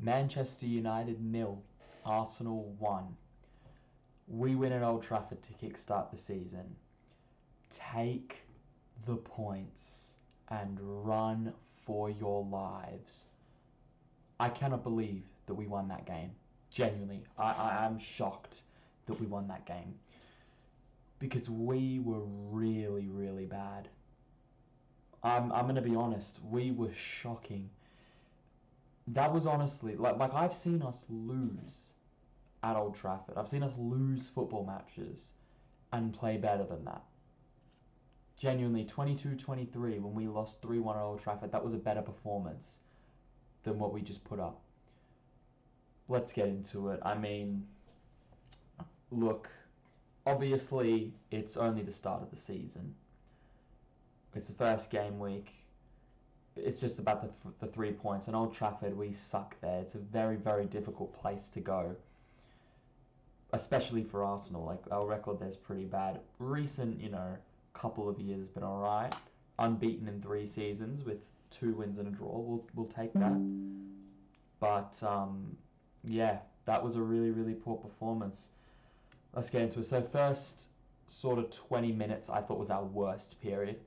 Manchester United 0, Arsenal 1. We win at Old Trafford to kickstart the season. Take the points and run for your lives. I cannot believe that we won that game. Genuinely, I'm shocked that we won that game. Because we were really, really bad. I'm going to be honest, we were shocking. That was honestly, like I've seen us lose at Old Trafford. I've seen us lose football matches and play better than that. Genuinely, 22-23 when we lost 3-1 at Old Trafford, that was a better performance than what we just put up. Let's get into it. I mean, look, obviously it's only the start of the season. It's the first game week. It's just about the 3 points. And Old Trafford, we suck there. It's a very, very difficult place to go, especially for Arsenal. Like, our record there's pretty bad. Recent, couple of years has been alright. Unbeaten in 3 seasons with 2 wins and a draw. We'll take that. But yeah, that was a really, really poor performance. Let's get into it. So first sort of 20 minutes I thought was our worst period.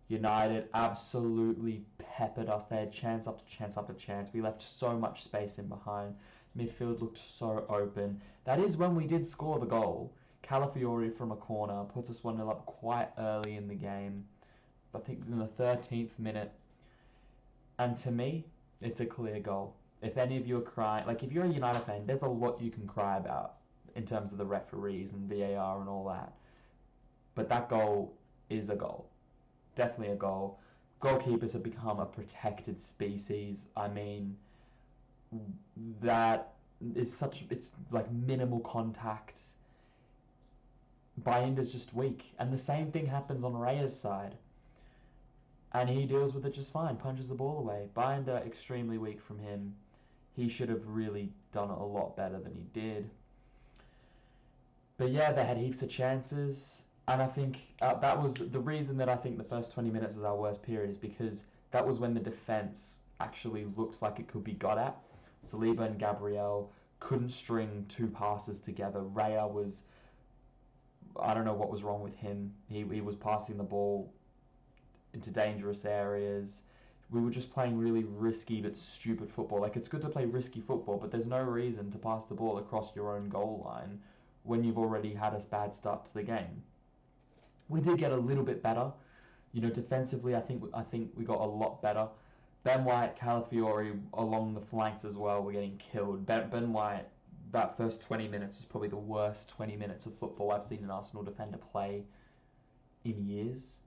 United absolutely peppered us. They had chance after chance after chance. We left so much space in behind. Midfield looked so open. That is when we did score the goal. Calafiori from a corner puts us 1-0 up quite early in the game. I think in the 13th minute. And to me, it's a clear goal. If any of you are crying, like if you're a United fan, there's a lot you can cry about in terms of the referees and VAR and all that. But that goal is a goal. Definitely a goal. Goalkeepers have become a protected species. I mean, that is it's like minimal contact. Bayenda's just weak. And the same thing happens on Raya's side. And he deals with it just fine, punches the ball away. Bayenda, extremely weak from him. He should have really done it a lot better than he did. But yeah, they had heaps of chances. And I think that was the reason that I think the first 20 minutes was our worst period, is because that was when the defence actually looks like it could be got at. Saliba and Gabriel couldn't string 2 passes together. Raya was, I don't know what was wrong with him. He was passing the ball into dangerous areas. We were just playing really risky but stupid football. Like, it's good to play risky football, but there's no reason to pass the ball across your own goal line when you've already had a bad start to the game. We did get a little bit better. Defensively, I think we got a lot better. Ben White, Calafiori along the flanks as well were getting killed. Ben White, that first 20 minutes was probably the worst 20 minutes of football I've seen an Arsenal defender play in years.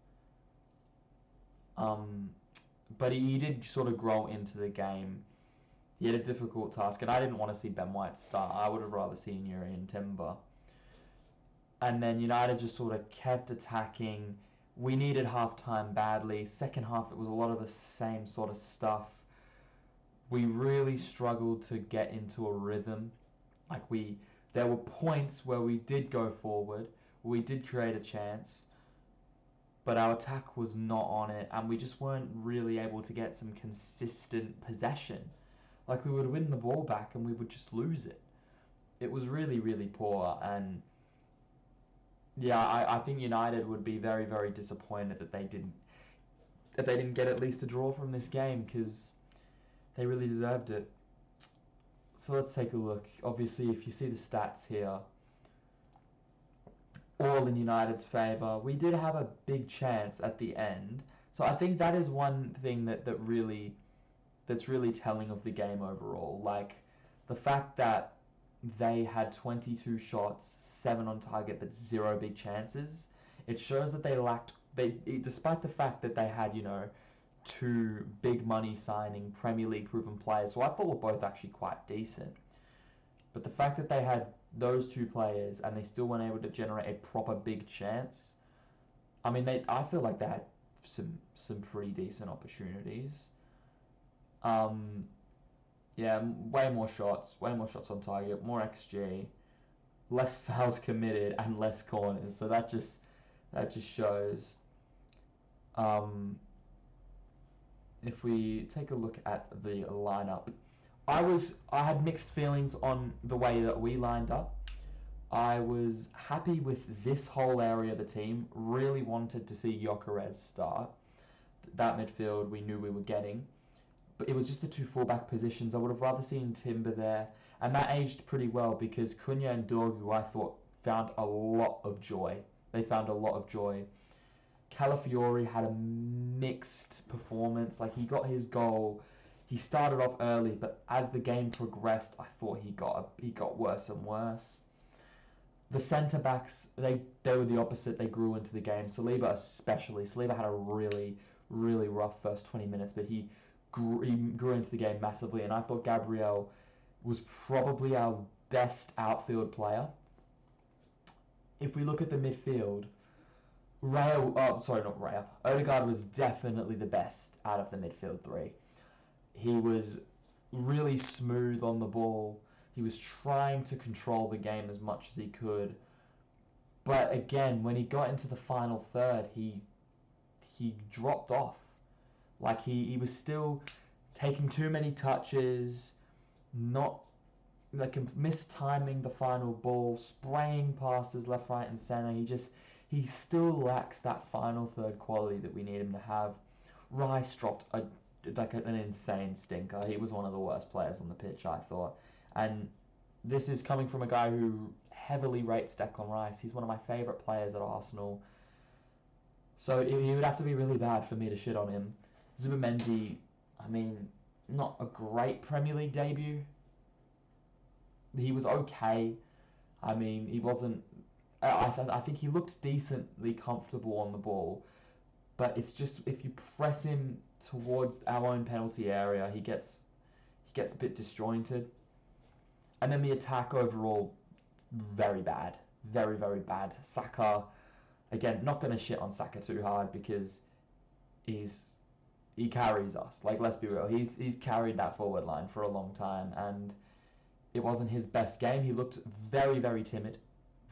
But he did sort of grow into the game. He had a difficult task, and I didn't want to see Ben White start. I would have rather seen Yuri and Timber. And then United just sort of kept attacking. We needed half-time badly. Second half, it was a lot of the same sort of stuff. We really struggled to get into a rhythm. There were points where we did go forward. We did create a chance. But our attack was not on it. And we just weren't really able to get some consistent possession. Like, we would win the ball back and we would just lose it. It was really, really poor. And yeah, I think United would be very, very disappointed that they didn't get at least a draw from this game, because they really deserved it. So let's take a look. Obviously, if you see the stats here, all in United's favour. We did have a big chance at the end, so I think that is one thing that's really telling of the game overall. Like, the fact that they had 22 shots, 7 on target, but 0 big chances. It shows that despite the fact that they had, 2 big money signing Premier League proven players, so I thought were both actually quite decent. But the fact that they had those 2 players and they still weren't able to generate a proper big chance, I mean, I feel like they had some pretty decent opportunities. Yeah, way more shots on target, more XG, less fouls committed, and less corners. So that just shows. If we take a look at the lineup, I had mixed feelings on the way that we lined up. I was happy with this whole area of the team. Really wanted to see Gyökeres start. That midfield we knew we were getting. But it was just the two fullback positions. I would have rather seen Timber there. And that aged pretty well because Cunha and Dorgu, I thought, found a lot of joy. They found a lot of joy. Calafiori had a mixed performance. Like, he got his goal. He started off early, but as the game progressed, I thought he got worse and worse. The centre backs, they were the opposite. They grew into the game. Saliba especially. Saliba had a really, really rough first 20 minutes, but he grew into the game massively. And I thought Gabriel was probably our best outfield player. If we look at the midfield, Odegaard was definitely the best out of the midfield three. He was really smooth on the ball. He was trying to control the game as much as he could. But again, when he got into the final third, he dropped off. Like, he was still taking too many touches, not like mistiming the final ball, spraying passes left, right, and center. He still lacks that final third quality that we need him to have. Rice dropped an insane stinker. He was one of the worst players on the pitch, I thought. And this is coming from a guy who heavily rates Declan Rice. He's one of my favourite players at Arsenal. So he would have to be really bad for me to shit on him. Zubimendi, I mean, not a great Premier League debut. He was okay. I mean, he wasn't... I think he looked decently comfortable on the ball. But it's just, if you press him towards our own penalty area, he gets a bit disjointed. And then the attack overall, very bad. Very, very bad. Saka, again, not going to shit on Saka too hard because he carries us. Like, let's be real. He's carried that forward line for a long time, and it wasn't his best game. He looked very, very timid.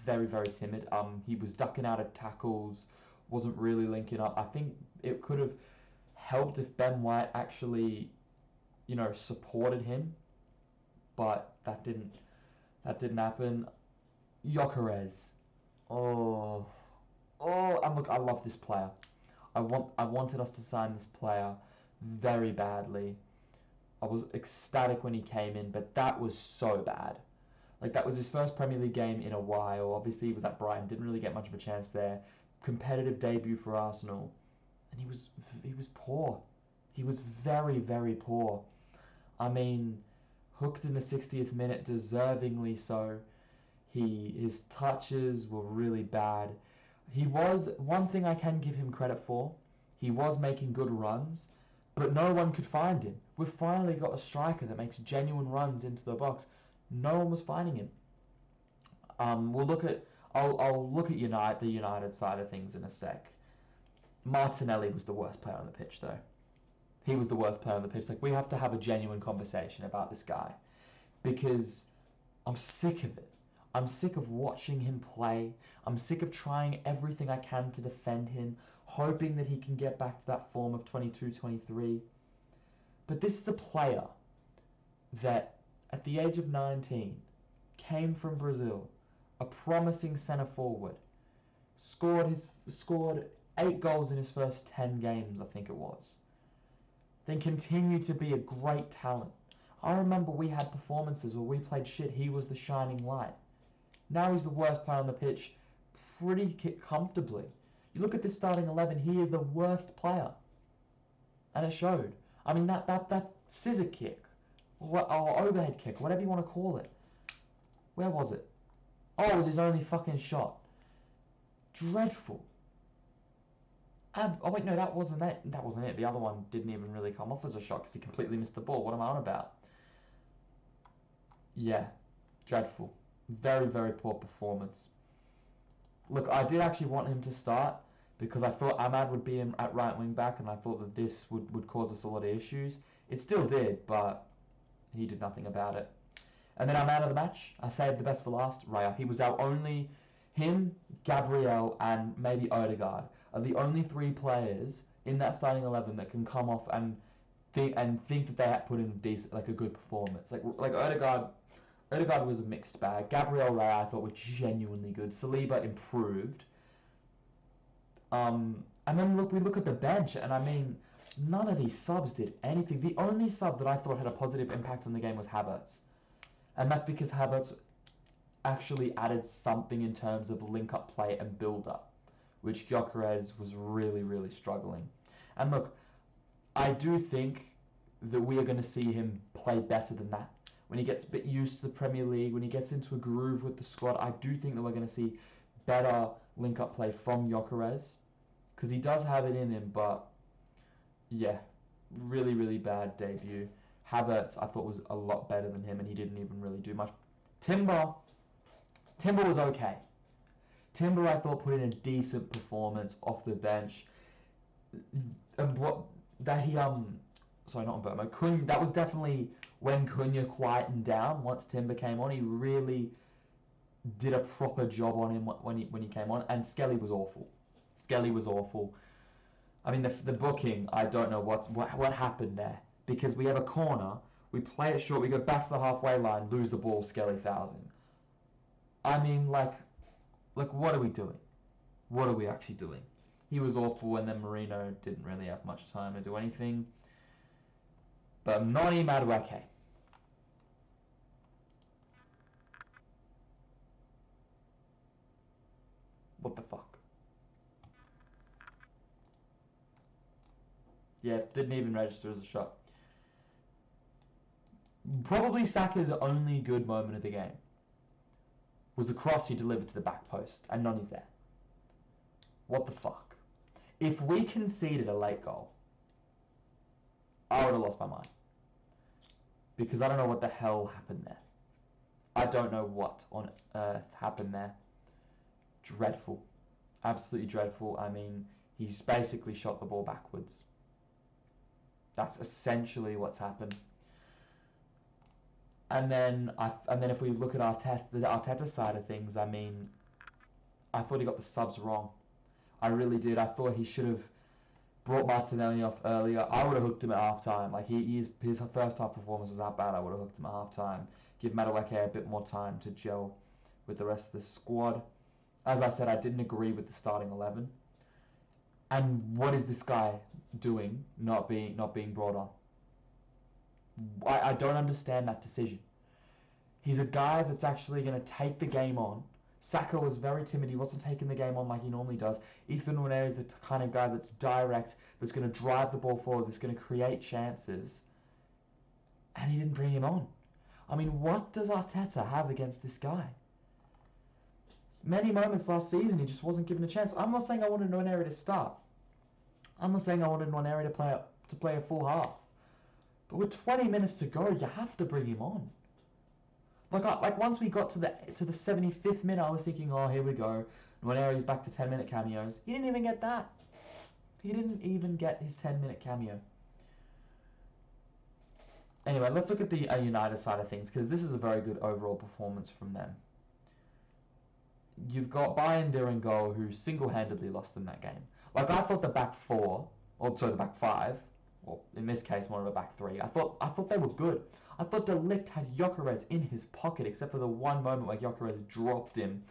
Very, very timid. He was ducking out of tackles, wasn't really linking up. I think it could have helped if Ben White actually, supported him, but that didn't happen. Gyökeres. And look, I love this player. I wanted us to sign this player very badly. I was ecstatic when he came in, but that was so bad. Like, that was his first Premier League game in a while. Obviously, he was at Brighton, didn't really get much of a chance there. Competitive debut for Arsenal, and he was poor. He was very, very poor. I mean, hooked in the 60th minute, deservingly so. His touches were really bad. One thing I can give him credit for, he was making good runs, but no one could find him. We've finally got a striker that makes genuine runs into the box. No one was finding him. I'll look at the United side of things in a sec. Martinelli was the worst player on the pitch, though. He was the worst player on the pitch. Like, we have to have a genuine conversation about this guy, because I'm sick of it. I'm sick of watching him play. I'm sick of trying everything I can to defend him, hoping that he can get back to that form of 22-23. But this is a player that, at the age of 19, came from Brazil, a promising centre forward, scored 8 goals in his first 10 games, I think it was. Then continued to be a great talent. I remember we had performances where we played shit, he was the shining light. Now he's the worst player on the pitch pretty comfortably. You look at this starting 11, he is the worst player. And it showed. I mean, that scissor kick, or overhead kick, whatever you want to call it. Where was it? Oh, it was his only fucking shot. Dreadful. Oh wait, no, that wasn't it. That wasn't it. The other one didn't even really come off as a shot because he completely missed the ball. What am I on about? Yeah, dreadful. Very, very poor performance. Look, I did actually want him to start because I thought Ahmad would be in at right wing back, and I thought that this would cause us a lot of issues. It still did, but he did nothing about it. And then our man of the match, I saved the best for last, Raya. He was our only... Him, Gabriel, and maybe Odegaard are the only 3 players in that starting 11 that can come off and think that they had put in a good performance. Like Odegaard was a mixed bag. Gabriel Ray I thought was genuinely good. Saliba improved. And then we look at the bench, and I mean, none of these subs did anything. The only sub that I thought had a positive impact on the game was Havertz, and that's because Havertz actually added something in terms of link-up play and build-up, which Gyökeres was really struggling. And look, I do think that we are going to see him play better than that. When he gets a bit used to the Premier League, when he gets into a groove with the squad, I do think that we're going to see better link-up play from Gyökeres, because he does have it in him, but yeah, really bad debut. Havertz I thought was a lot better than him, and he didn't even really do much. Timber was okay. Timber I thought put in a decent performance off the bench. And sorry, not Mbeumo. Cunha, that was definitely when Cunha quietened down. Once Timber came on, he really did a proper job on him when he came on. And Skelly was awful. I mean, the booking, I don't know what happened there, because we have a corner, we play it short, we go back to the halfway line, lose the ball, Skelly fouls him. I mean, like what are we doing? What are we actually doing? He was awful, and then Marino didn't really have much time to do anything. But Noni Madueke. What the fuck? Yeah, didn't even register as a shot. Probably Saka's only good moment of the game was the cross he delivered to the back post, and Noni's there. What the fuck? If we conceded a late goal, I would have lost my mind. Because I don't know what the hell happened there. I don't know what on earth happened there. Dreadful. Absolutely dreadful. I mean, he's basically shot the ball backwards. That's essentially what's happened. And then if we look at the Arteta side of things, I mean, I thought he got the subs wrong. I really did. I thought he should have brought Martinelli off earlier. I would have hooked him at half-time. Like, his first half performance was that bad. I would have hooked him at half-time. Give Madueke a bit more time to gel with the rest of the squad. As I said, I didn't agree with the starting 11. And what is this guy doing not being brought on? I don't understand that decision. He's a guy that's actually going to take the game on. Saka was very timid. He wasn't taking the game on like he normally does. Ethan Nwaneri is the kind of guy that's direct, that's going to drive the ball forward, that's going to create chances. And he didn't bring him on. I mean, what does Arteta have against this guy? Many moments last season, he just wasn't given a chance. I'm not saying I wanted Nwaneri to start. I'm not saying I wanted Nwaneri to play a full half. But with 20 minutes to go, you have to bring him on. Like once we got to the 75th minute, I was thinking, oh, here we go. Nwaneri's back to 10-minute cameos. He didn't even get that. He didn't even get his 10-minute cameo. Anyway, let's look at the United side of things, because this is a very good overall performance from them. You've got Bayindir in goal, who single-handedly lost them that game. Like, I thought the back four, or sorry, the back five, well, in this case, more of a back three. I thought they were good. I thought De Ligt had Gyökeres in his pocket, except for the one moment where Gyökeres dropped him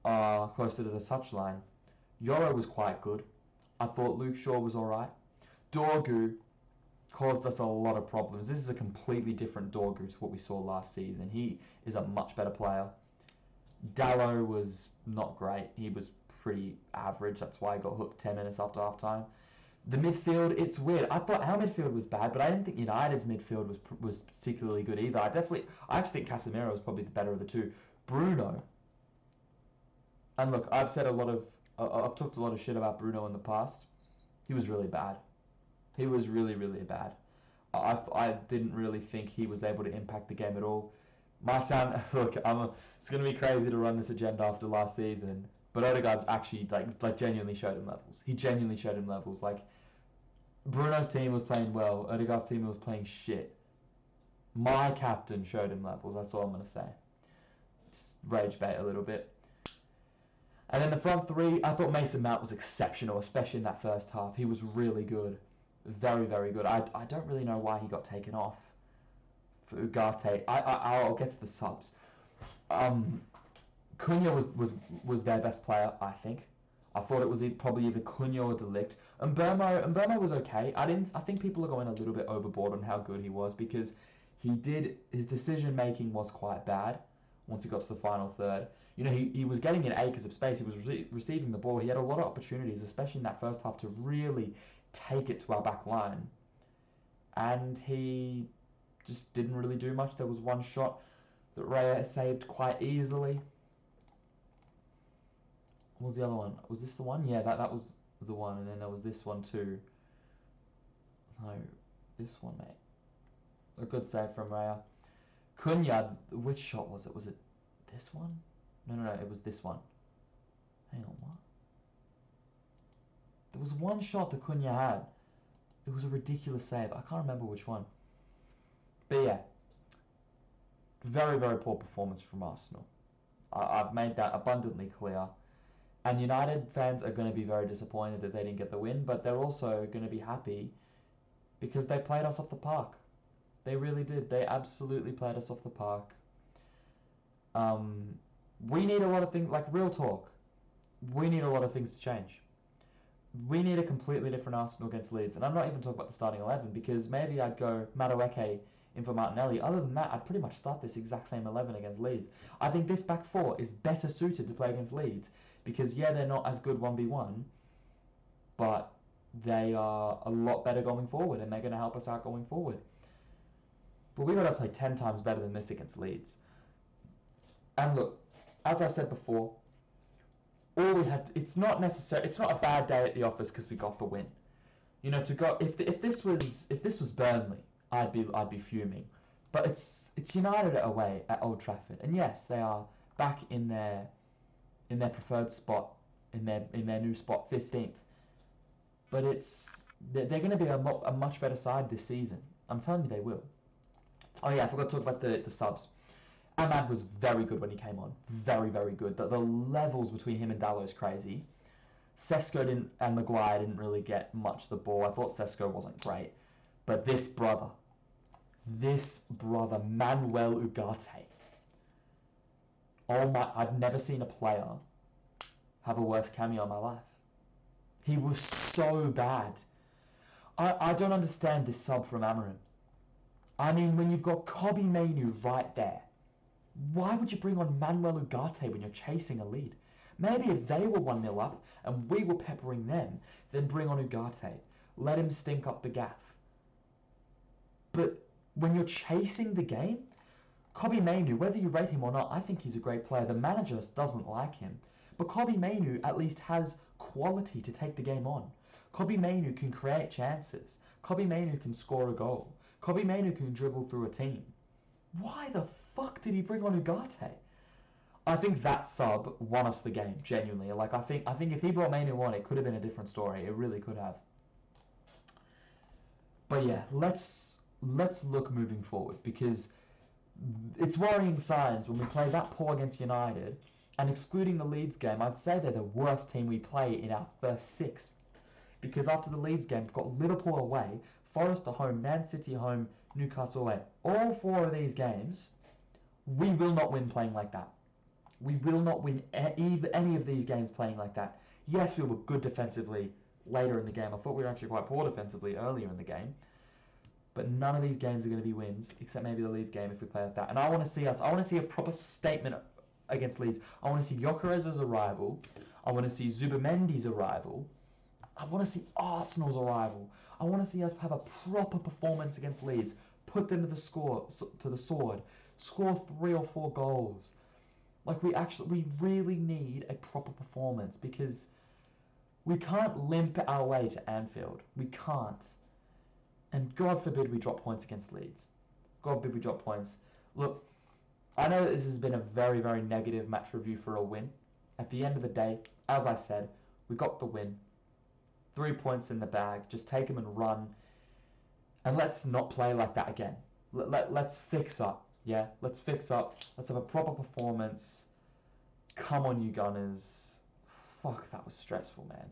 closer to the touchline. Yoro was quite good. I thought Luke Shaw was alright. Dorgu caused us a lot of problems. This is a completely different Dorgu to what we saw last season. He is a much better player. Dallo was not great. He was pretty average. That's why I got hooked 10 minutes after half-time. The midfield, it's weird. I thought our midfield was bad, but I didn't think United's midfield was particularly good either. I actually think Casemiro was probably the better of the two. Bruno, and look, I've talked a lot of shit about Bruno in the past. He was really bad. He was really bad. I didn't really think he was able to impact the game at all. Look, it's going to be crazy to run this agenda after last season, but Odegaard actually like genuinely showed him levels. He genuinely showed him levels. Like, Bruno's team was playing well. Odegaard's team was playing shit. My captain showed him levels. That's all I'm going to say. Just rage bait a little bit. And then the front three, I thought Mason Mount was exceptional, especially in that first half. He was really good. Very, very good. I don't really know why he got taken off for Ugarte. I'll get to the subs. Cunha was their best player, I think. I thought it was probably either Cunha or De Ligt. And Burmo was okay. I think people are going a little bit overboard on how good he was, because his decision making was quite bad once he got to the final third. You know, he was getting in acres of space. He was receiving the ball. He had a lot of opportunities, especially in that first half, to really take it to our back line. And he just didn't really do much. There was one shot that Raya saved quite easily. What was the other one? Was this the one? Yeah, that was the one. And then there was this one too. No, this one, mate. A good save from Raya. Cunha, which shot was it? Was it this one? No, it was this one. Hang on, what? There was one shot that Cunha had. It was a ridiculous save. I can't remember which one. But yeah, very, very poor performance from Arsenal. I've made that abundantly clear. And United fans are going to be very disappointed that they didn't get the win, but they're also going to be happy because they played us off the park. They really did. They absolutely played us off the park. We need a lot of things, like real talk. We need a lot of things to change. We need a completely different Arsenal against Leeds. And I'm not even talking about the starting 11, because maybe I'd go Madueke in for Martinelli. Other than that, I'd pretty much start this exact same 11 against Leeds. I think this back four is better suited to play against Leeds, because yeah, they're not as good 1v1, but they are a lot better going forward, and they're going to help us out going forward. But we've got to play 10 times better than this against Leeds. And look, as I said before, all we had, it's not a bad day at the office because we got the win. You know, to go, if this was Burnley, I'd be fuming. But it's United away at Old Trafford, and yes, they are back in their preferred spot, in their new spot, 15th. But they're going to be a much better side this season. I'm telling you, they will. Oh yeah, I forgot to talk about the subs. Ahmad was very good when he came on. Very, very good. The levels between him and Dalot is crazy. Sesko and Maguire didn't really get much of the ball. I thought Sesko wasn't great. But this brother, Manuel Ugarte. Oh my, I've never seen a player have a worse cameo in my life. He was so bad. I don't understand this sub from Amorim. I mean, when you've got Kobe Mainu right there, why would you bring on Manuel Ugarte when you're chasing a lead? Maybe if they were 1-0 up and we were peppering them, then bring on Ugarte. Let him stink up the gaff. But when you're chasing the game, Kobe Mainu, whether you rate him or not, I think he's a great player. The manager just doesn't like him. But Kobe Mainu at least has quality to take the game on. Kobe Mainu can create chances. Kobe Mainu can score a goal. Kobe Mainu can dribble through a team. Why the fuck did he bring on Ugarte? I think that sub won us the game, genuinely. Like, I think if he brought Mainu on, it could have been a different story. It really could have. But yeah, let's look moving forward, because it's worrying signs when we play that poor against United, and excluding the Leeds game, I'd say they're the worst team we play in our first 6. Because after the Leeds game, we've got Liverpool away, Forest at home, Man City at home, Newcastle away. All 4 of these games, we will not win playing like that. We will not win any of these games playing like that. Yes, we were good defensively later in the game. I thought we were actually quite poor defensively earlier in the game. But none of these games are going to be wins, except maybe the Leeds game if we play like that. And I want to see a proper statement against Leeds. I want to see Gyökeres's arrival. I want to see Zubamendi's arrival. I want to see Arsenal's arrival. I want to see us have a proper performance against Leeds. Put them to the sword. Score 3 or 4 goals. Like, we really need a proper performance, because we can't limp our way to Anfield. We can't. And God forbid we drop points against Leeds. God forbid we drop points. Look, I know that this has been a very, very negative match review for a win. At the end of the day, as I said, we got the win. 3 points in the bag. Just take them and run. And let's not play like that again. Let's fix up. Yeah, let's fix up. Let's have a proper performance. Come on, you Gunners. Fuck, that was stressful, man.